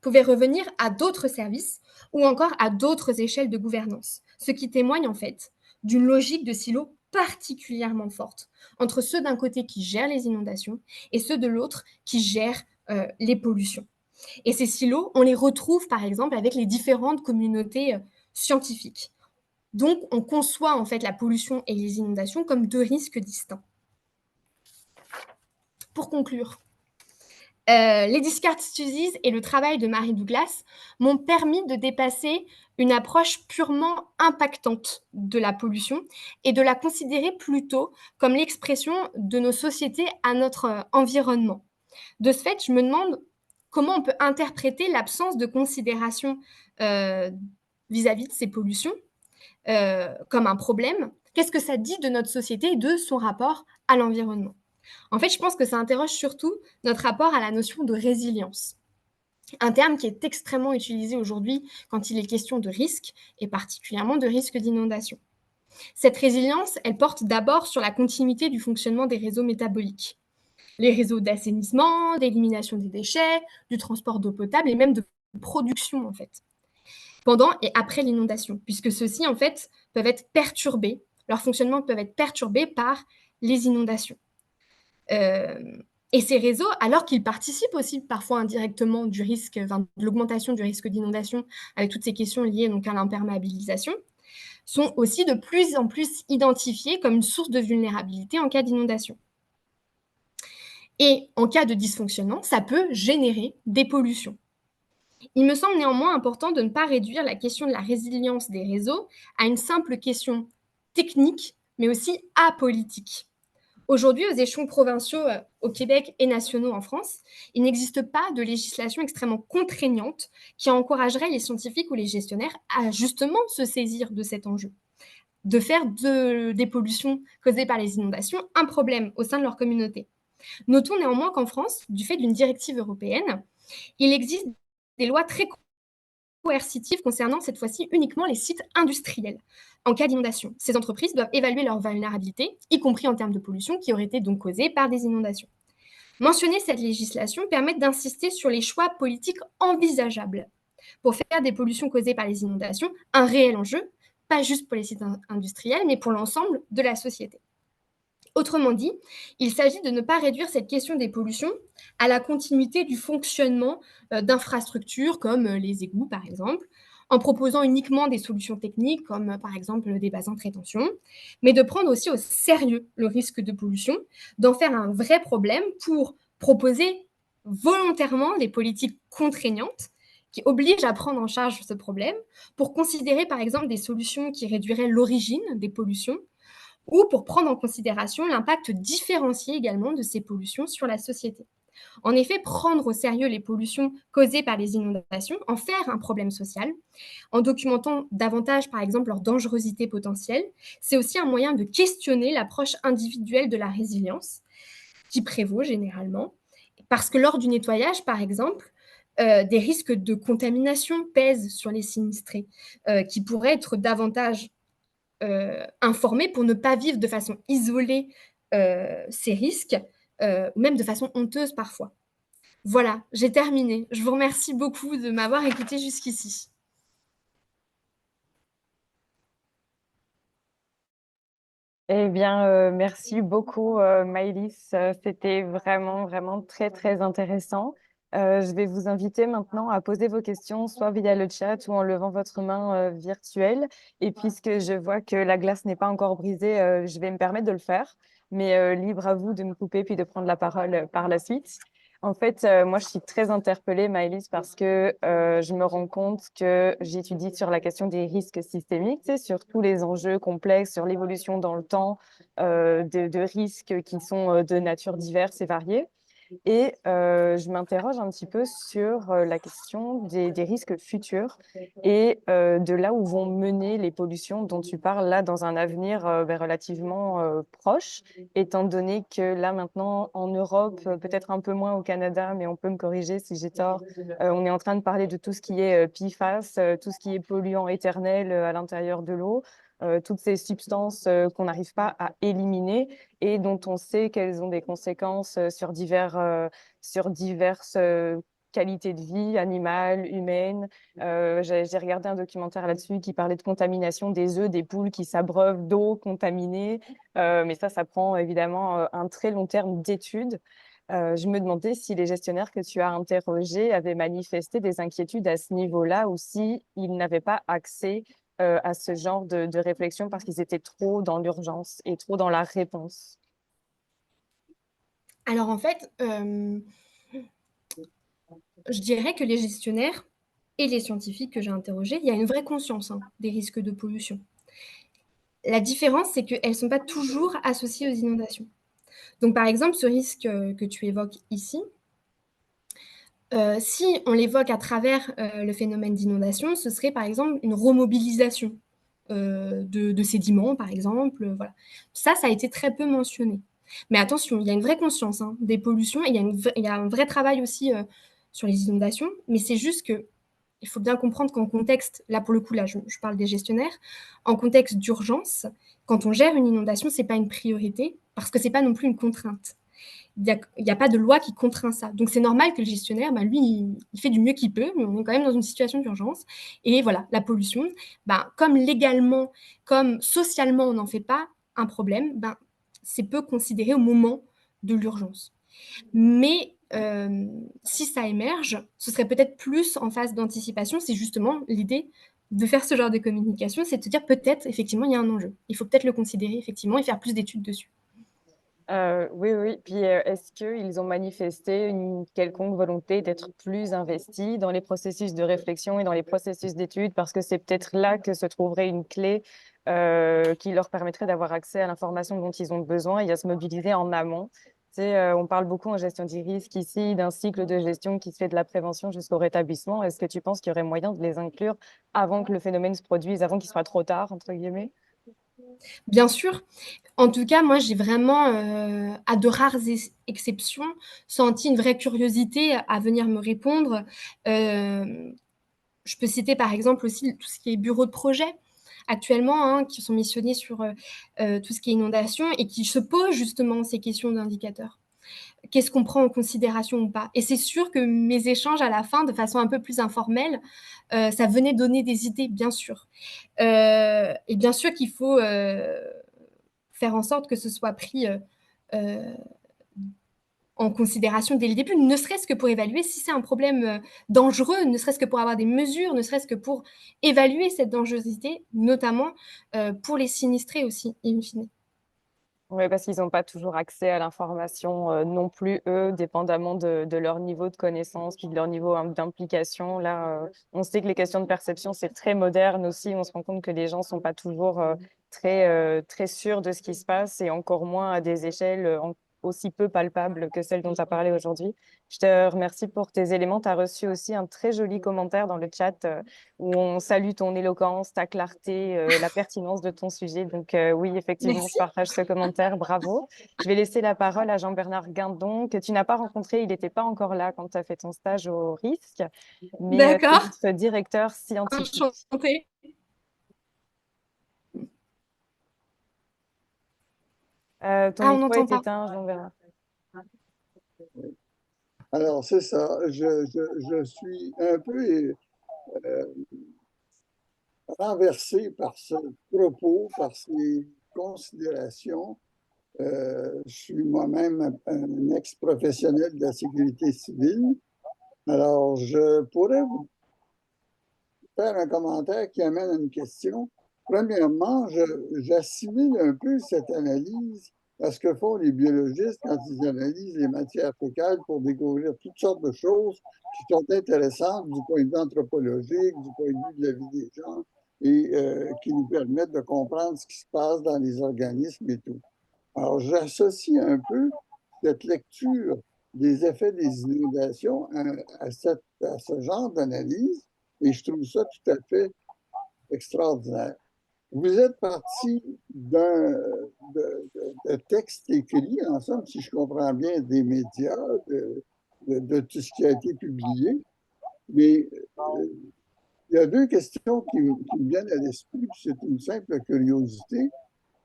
pouvait revenir à d'autres services ou encore à d'autres échelles de gouvernance, ce qui témoigne en fait d'une logique de silo particulièrement forte entre ceux d'un côté qui gèrent les inondations et ceux de l'autre qui gèrent les pollutions. Et ces silos, on les retrouve par exemple avec les différentes communautés scientifiques. Donc, on conçoit en fait la pollution et les inondations comme 2 risques distincts. Pour conclure, les Discard Studies et le travail de Mary Douglas m'ont permis de dépasser une approche purement impactante de la pollution et de la considérer plutôt comme l'expression de nos sociétés à notre environnement. De ce fait, je me demande comment on peut interpréter l'absence de considération vis-à-vis de ces pollutions comme un problème. Qu'est-ce que ça dit de notre société et de son rapport à l'environnement? En fait, je pense que ça interroge surtout notre rapport à la notion de résilience, un terme qui est extrêmement utilisé aujourd'hui quand il est question de risque, et particulièrement de risque d'inondation. Cette résilience, elle porte d'abord sur la continuité du fonctionnement des réseaux métaboliques, les réseaux d'assainissement, d'élimination des déchets, du transport d'eau potable et même de production en fait, pendant et après l'inondation, puisque ceux-ci en fait peuvent être perturbés, leur fonctionnement peut être perturbé par les inondations. Et ces réseaux, alors qu'ils participent aussi parfois indirectement du risque, enfin, de l'augmentation du risque d'inondation, avec toutes ces questions liées donc à l'imperméabilisation, sont aussi de plus en plus identifiés comme une source de vulnérabilité en cas d'inondation. Et en cas de dysfonctionnement, ça peut générer des pollutions. Il me semble néanmoins important de ne pas réduire la question de la résilience des réseaux à une simple question technique, mais aussi apolitique. Aujourd'hui, aux échelons provinciaux au Québec et nationaux en France, il n'existe pas de législation extrêmement contraignante qui encouragerait les scientifiques ou les gestionnaires à justement se saisir de cet enjeu, de faire des pollutions causées par les inondations un problème au sein de leur communauté. Notons néanmoins qu'en France, du fait d'une directive européenne, il existe des lois très coercitives concernant cette fois-ci uniquement les sites industriels. En cas d'inondation, ces entreprises doivent évaluer leur vulnérabilité, y compris en termes de pollution qui aurait été donc causée par des inondations. Mentionner cette législation permet d'insister sur les choix politiques envisageables pour faire des pollutions causées par les inondations un réel enjeu, pas juste pour les sites industriels, mais pour l'ensemble de la société. Autrement dit, il s'agit de ne pas réduire cette question des pollutions à la continuité du fonctionnement d'infrastructures comme les égouts, par exemple, en proposant uniquement des solutions techniques comme par exemple des bassins de rétention, mais de prendre aussi au sérieux le risque de pollution, d'en faire un vrai problème pour proposer volontairement des politiques contraignantes qui obligent à prendre en charge ce problème, pour considérer par exemple des solutions qui réduiraient l'origine des pollutions, ou pour prendre en considération l'impact différencié également de ces pollutions sur la société. En effet, prendre au sérieux les pollutions causées par les inondations, en faire un problème social, en documentant davantage, par exemple, leur dangerosité potentielle, c'est aussi un moyen de questionner l'approche individuelle de la résilience, qui prévaut généralement, parce que lors du nettoyage, par exemple, des risques de contamination pèsent sur les sinistrés, qui pourraient être davantage informés pour ne pas vivre de façon isolée ces risques, ou même de façon honteuse parfois. Voilà, j'ai terminé. Je vous remercie beaucoup de m'avoir écouté jusqu'ici. Eh bien, merci beaucoup, Maëlys. C'était vraiment, vraiment très, très intéressant. Je vais vous inviter maintenant à poser vos questions, soit via le chat ou en levant votre main virtuelle. Et puisque je vois que la glace n'est pas encore brisée, je vais me permettre de le faire. Mais libre à vous de me couper puis de prendre la parole par la suite. En fait, moi, je suis très interpellée, Maëlys, parce que je me rends compte que j'étudie sur la question des risques systémiques, tu sais, sur tous les enjeux complexes, sur l'évolution dans le temps de risques qui sont de nature diverse et variée. Et je m'interroge un petit peu sur la question des risques futurs et de là où vont mener les pollutions dont tu parles là dans un avenir relativement proche, étant donné que là maintenant en Europe, peut-être un peu moins au Canada, mais on peut me corriger si j'ai tort, on est en train de parler de tout ce qui est PFAS, tout ce qui est polluant éternel à l'intérieur de l'eau. Toutes ces substances qu'on n'arrive pas à éliminer et dont on sait qu'elles ont des conséquences sur diverses qualités de vie, animales, humaines. J'ai regardé un documentaire là-dessus qui parlait de contamination des œufs des poules qui s'abreuvent d'eau contaminée. Mais ça prend évidemment un très long terme d'études. Je me demandais si les gestionnaires que tu as interrogés avaient manifesté des inquiétudes à ce niveau-là ou si ils n'avaient pas accès à ce genre de réflexion parce qu'ils étaient trop dans l'urgence et trop dans la réponse. Alors en fait, je dirais que les gestionnaires et les scientifiques que j'ai interrogés, il y a une vraie conscience des risques de pollution. La différence, c'est qu'elles ne sont pas toujours associées aux inondations. Donc par exemple, ce risque que tu évoques ici, si on l'évoque à travers le phénomène d'inondation, ce serait par exemple une remobilisation de sédiments, par exemple. Voilà. Ça a été très peu mentionné. Mais attention, il y a une vraie conscience des pollutions et il y a un vrai travail aussi sur les inondations. Mais c'est juste que il faut bien comprendre qu'en contexte, là pour le coup, là je parle des gestionnaires, en contexte d'urgence, quand on gère une inondation, ce n'est pas une priorité parce que ce n'est pas non plus une contrainte. Il n'y a pas de loi qui contraint ça. Donc c'est normal que le gestionnaire, lui, il fait du mieux qu'il peut, mais on est quand même dans une situation d'urgence. Et voilà, la pollution, comme légalement, comme socialement, on n'en fait pas un problème, c'est peu considéré au moment de l'urgence. Mais si ça émerge, ce serait peut-être plus en phase d'anticipation. C'est justement l'idée de faire ce genre de communication, c'est de se dire peut-être, effectivement, il y a un enjeu. Il faut peut-être le considérer, effectivement, et faire plus d'études dessus. Oui, oui. Puis, est-ce qu'ils ont manifesté une quelconque volonté d'être plus investis dans les processus de réflexion et dans les processus d'études? Parce que c'est peut-être là que se trouverait une clé qui leur permettrait d'avoir accès à l'information dont ils ont besoin et à se mobiliser en amont. Tu sais, on parle beaucoup en gestion du risque ici d'un cycle de gestion qui se fait de la prévention jusqu'au rétablissement. Est-ce que tu penses qu'il y aurait moyen de les inclure avant que le phénomène se produise, avant qu'il soit trop tard, entre guillemets? Bien sûr. En tout cas, moi, j'ai vraiment, à de rares exceptions, senti une vraie curiosité à venir me répondre. Je peux citer, par exemple, aussi tout ce qui est bureau de projet actuellement, qui sont missionnés sur, tout ce qui est inondation et qui se posent justement ces questions d'indicateurs. Qu'est-ce qu'on prend en considération ou pas? Et c'est sûr que mes échanges à la fin, de façon un peu plus informelle, ça venait donner des idées, bien sûr. Et bien sûr qu'il faut, faire en sorte que ce soit pris, heu, en considération dès le début, ne serait-ce que pour évaluer si c'est un problème, dangereux, ne serait-ce que pour avoir des mesures, ne serait-ce que pour évaluer cette dangerosité, notamment, pour les sinistrés aussi, in fine. Oui, parce qu'ils n'ont pas toujours accès à l'information non plus, eux, dépendamment de leur niveau de connaissance, puis de leur niveau d'implication. Là, on sait que les questions de perception, c'est très moderne aussi. On se rend compte que les gens ne sont pas toujours très sûrs de ce qui se passe et encore moins à des échelles aussi peu palpables que celles dont tu as parlé aujourd'hui. Je te remercie pour tes éléments. Tu as reçu aussi un très joli commentaire dans le chat où on salue ton éloquence, ta clarté, la pertinence de ton sujet. Donc oui, effectivement, je Merci. partage ce commentaire. Bravo. Je vais laisser la parole à Jean-Bernard Guindon, que tu n'as pas rencontré. Il n'était pas encore là quand tu as fait ton stage au RISC, mais c'est D'accord, notre directeur scientifique. enchantée. Ton Ah, on micro n'entend est pas. éteint, Jean-Bernard. Alors, c'est ça. Je suis un peu renversé par ce propos, par ces considérations. Je suis moi-même un ex-professionnel de la sécurité civile. Alors, je pourrais vous faire un commentaire qui amène à une question. Premièrement, j'assimile un peu cette analyse à ce que font les biologistes quand ils analysent les matières fécales pour découvrir toutes sortes de choses qui sont intéressantes du point de vue anthropologique, du point de vue de la vie des gens, et qui nous permettent de comprendre ce qui se passe dans les organismes et tout. Alors, j'associe un peu cette lecture des effets des inondations à ce genre d'analyse, et je trouve ça tout à fait extraordinaire. Vous êtes parti de textes écrits, en somme, si je comprends bien, des médias, de tout ce qui a été publié, mais il y a deux questions qui me viennent à l'esprit, puis c'est une simple curiosité.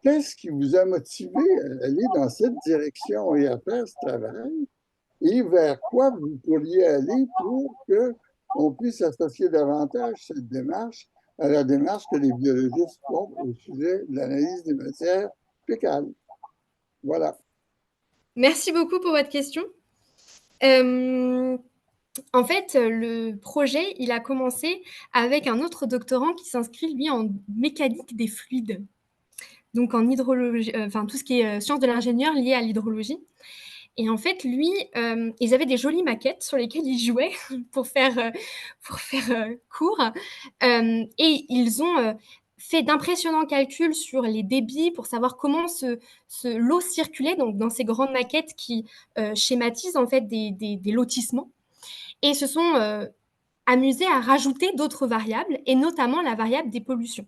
Qu'est-ce qui vous a motivé à aller dans cette direction et à faire ce travail? Et vers quoi vous pourriez aller pour qu'on puisse associer davantage cette démarche à la démarche que les biologistes font au sujet de l'analyse des matières fécales? Voilà. Merci beaucoup pour votre question. En fait, le projet, il a commencé avec un autre doctorant qui s'inscrit, lui, en mécanique des fluides. Donc en hydrologie, enfin tout ce qui est sciences de l'ingénieur lié à l'hydrologie. Et en fait, lui, ils avaient des jolies maquettes sur lesquelles ils jouaient pour faire court. Et ils ont fait d'impressionnants calculs sur les débits pour savoir comment l'eau circulait donc, dans ces grandes maquettes qui schématisent en fait des lotissements. Et se sont amusés à rajouter d'autres variables, et notamment la variable des pollutions.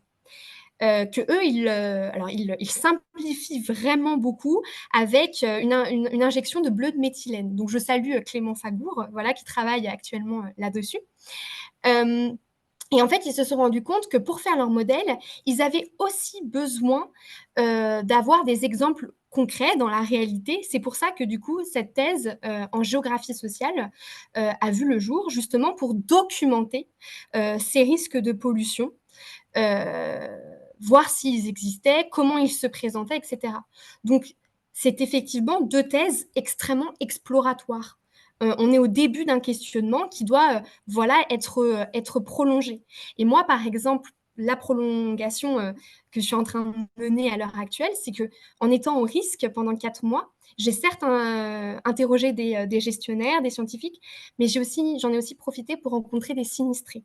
Que eux, ils simplifient vraiment beaucoup avec une injection de bleu de méthylène. Donc, je salue Clément Fagour, voilà, qui travaille actuellement là-dessus. Et en fait, ils se sont rendus compte que pour faire leur modèle, ils avaient aussi besoin d'avoir des exemples concrets dans la réalité. C'est pour ça que du coup, cette thèse en géographie sociale a vu le jour, justement pour documenter ces risques de pollution. Voir s'ils existaient, comment ils se présentaient, etc. Donc, c'est effectivement deux thèses extrêmement exploratoires. On est au début d'un questionnement qui doit voilà, être prolongé. Et moi, par exemple, la prolongation que je suis en train de mener à l'heure actuelle, c'est que en étant au risque pendant 4 mois, j'ai certes interrogé des gestionnaires, des scientifiques, mais j'en ai aussi profité pour rencontrer des sinistrés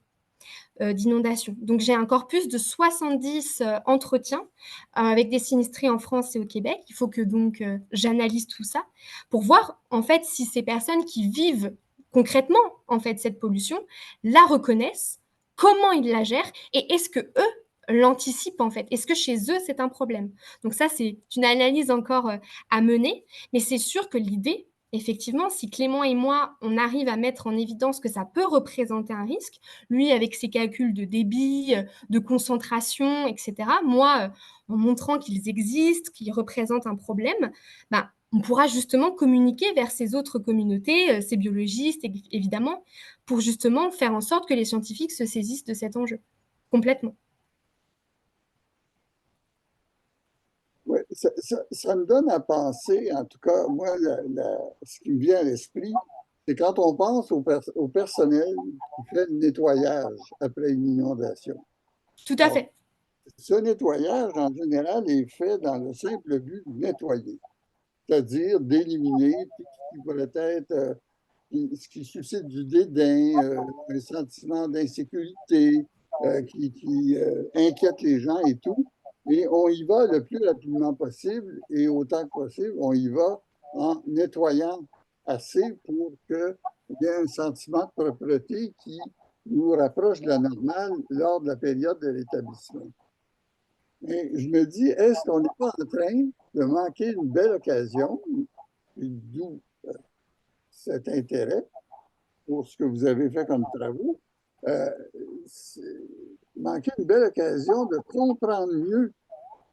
d'inondation. Donc, j'ai un corpus de 70 entretiens avec des sinistrés en France et au Québec. Il faut que donc j'analyse tout ça pour voir en fait si ces personnes qui vivent concrètement en fait cette pollution la reconnaissent, comment ils la gèrent et est-ce que eux l'anticipent en fait. Est-ce que chez eux c'est un problème? Donc ça c'est une analyse encore à mener, mais c'est sûr que l'idée effectivement, si Clément et moi, on arrive à mettre en évidence que ça peut représenter un risque, lui avec ses calculs de débit, de concentration, etc., moi, en montrant qu'ils existent, qu'ils représentent un problème, ben, on pourra justement communiquer vers ces autres communautés, ces biologistes, évidemment, pour justement faire en sorte que les scientifiques se saisissent de cet enjeu, complètement. Oui, ça me donne à penser, en tout cas, moi, ce qui me vient à l'esprit, c'est quand on pense au personnel qui fait le nettoyage après une inondation. Tout à Alors, fait. ce nettoyage, en général, est fait dans le simple but de nettoyer, c'est-à-dire d'éliminer tout ce qui pourrait être, ce qui suscite du dédain, un sentiment d'insécurité qui inquiète les gens et tout. Et on y va le plus rapidement possible et autant que possible, on y va en nettoyant assez pour qu'il y ait un sentiment de propreté qui nous rapproche de la normale lors de la période de l'établissement. Et je me dis, est-ce qu'on n'est pas en train de manquer une belle occasion, d'où cet intérêt pour ce que vous avez fait comme travaux, euh, manquer une belle occasion de comprendre mieux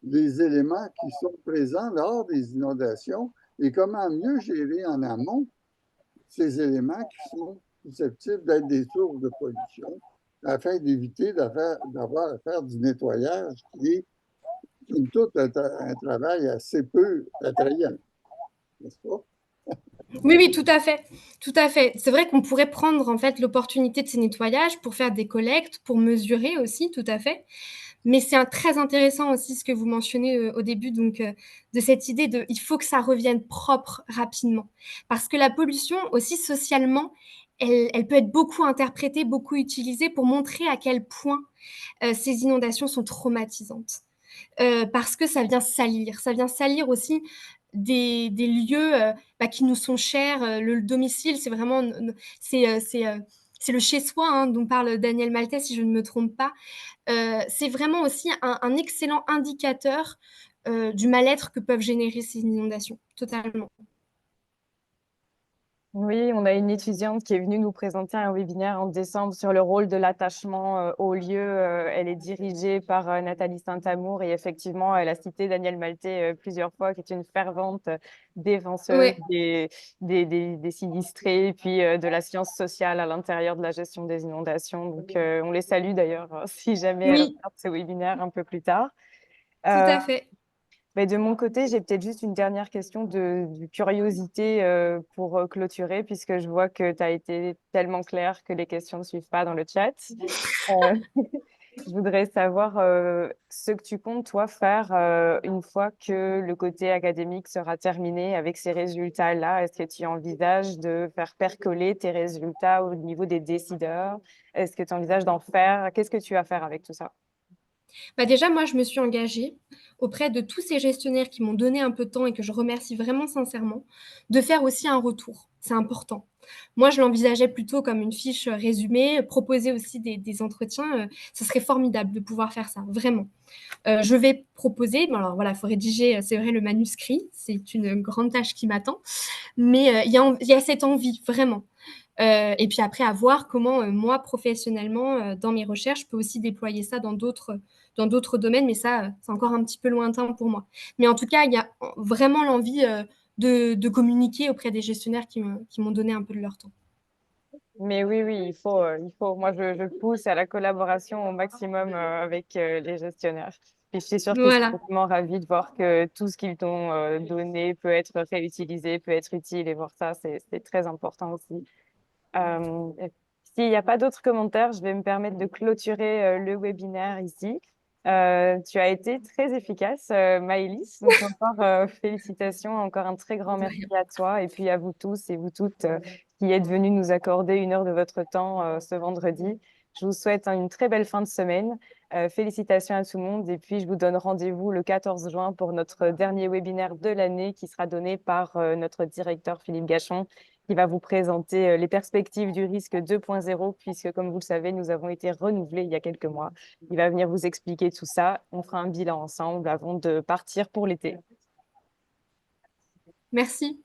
les éléments qui sont présents lors des inondations et comment mieux gérer en amont ces éléments qui sont susceptibles d'être des sources de pollution afin d'éviter d'avoir à faire du nettoyage qui est, somme toute, un travail assez peu attrayant, n'est-ce pas? Oui, oui, tout à fait. Tout à fait. C'est vrai qu'on pourrait prendre en fait l'opportunité de ces nettoyages pour faire des collectes, pour mesurer aussi, tout à fait. Mais c'est très intéressant aussi ce que vous mentionnez au début, donc de cette idée de il faut que ça revienne propre rapidement. Parce que la pollution, aussi socialement, elle peut être beaucoup interprétée, beaucoup utilisée pour montrer à quel point ces inondations sont traumatisantes. Parce que ça vient salir aussi des lieux qui nous sont chers. Le domicile, c'est vraiment, c'est le chez-soi hein, dont parle Daniel Maltais, si je ne me trompe pas. C'est vraiment aussi un excellent indicateur du mal-être que peuvent générer ces inondations, totalement. Oui, on a une étudiante qui est venue nous présenter un webinaire en décembre sur le rôle de l'attachement au lieu. Elle est dirigée par Nathalie Saint-Amour et effectivement, elle a cité Daniel Maltais plusieurs fois, qui est une fervente défenseuse Ouais, des sinistrés et puis de la science sociale à l'intérieur de la gestion des inondations. Donc, on les salue d'ailleurs si jamais elle oui, regarde ce webinaire un peu plus tard. tout Euh, à fait. mais de mon côté, j'ai peut-être juste une dernière question de curiosité pour clôturer, puisque je vois que tu as été tellement clair que les questions ne suivent pas dans le chat. Euh, je voudrais savoir ce que tu comptes, toi, faire une fois que le côté académique sera terminé avec ces résultats-là. Est-ce que tu envisages de faire percoler tes résultats au niveau des décideurs? Est-ce que tu envisages d'en faire? Qu'est-ce que tu vas faire avec tout ça? Bah déjà, moi, je me suis engagée auprès de tous ces gestionnaires qui m'ont donné un peu de temps et que je remercie vraiment sincèrement, de faire aussi un retour. C'est important. Moi, je l'envisageais plutôt comme une fiche résumée, proposer aussi des entretiens. Ce serait formidable de pouvoir faire ça, vraiment. Je vais proposer, bon alors voilà, il faut rédiger, c'est vrai, le manuscrit. C'est une grande tâche qui m'attend. Mais il y a cette envie, vraiment. Et puis après, à voir comment moi, professionnellement, dans mes recherches, je peux aussi déployer ça dans d'autres domaines. Mais ça, c'est encore un petit peu lointain pour moi. Mais en tout cas, il y a vraiment l'envie de communiquer auprès des gestionnaires qui m'ont donné un peu de leur temps. Mais oui, oui, il faut. Moi, je pousse à la collaboration au maximum avec les gestionnaires. Et je suis sûre qu'ils sont Voilà. vraiment ravis de voir que tout ce qu'ils t'ont donné peut être réutilisé, peut être utile. Et voir ça, c'est très important aussi. Et s'il n'y a pas d'autres commentaires, je vais me permettre de clôturer le webinaire ici. Tu as été très efficace, Maëlys. Donc, encore félicitations, encore un très grand De merci rien. à toi et puis à vous tous et vous toutes qui êtes venus nous accorder une heure de votre temps ce vendredi. Je vous souhaite une très belle fin de semaine. Félicitations à tout le monde et puis je vous donne rendez-vous le 14 juin pour notre dernier webinaire de l'année qui sera donné par notre directeur Philippe Gachon qui va vous présenter les perspectives du risque 2.0, puisque comme vous le savez, nous avons été renouvelés il y a quelques mois. Il va venir vous expliquer tout ça. On fera un bilan ensemble avant de partir pour l'été. Merci.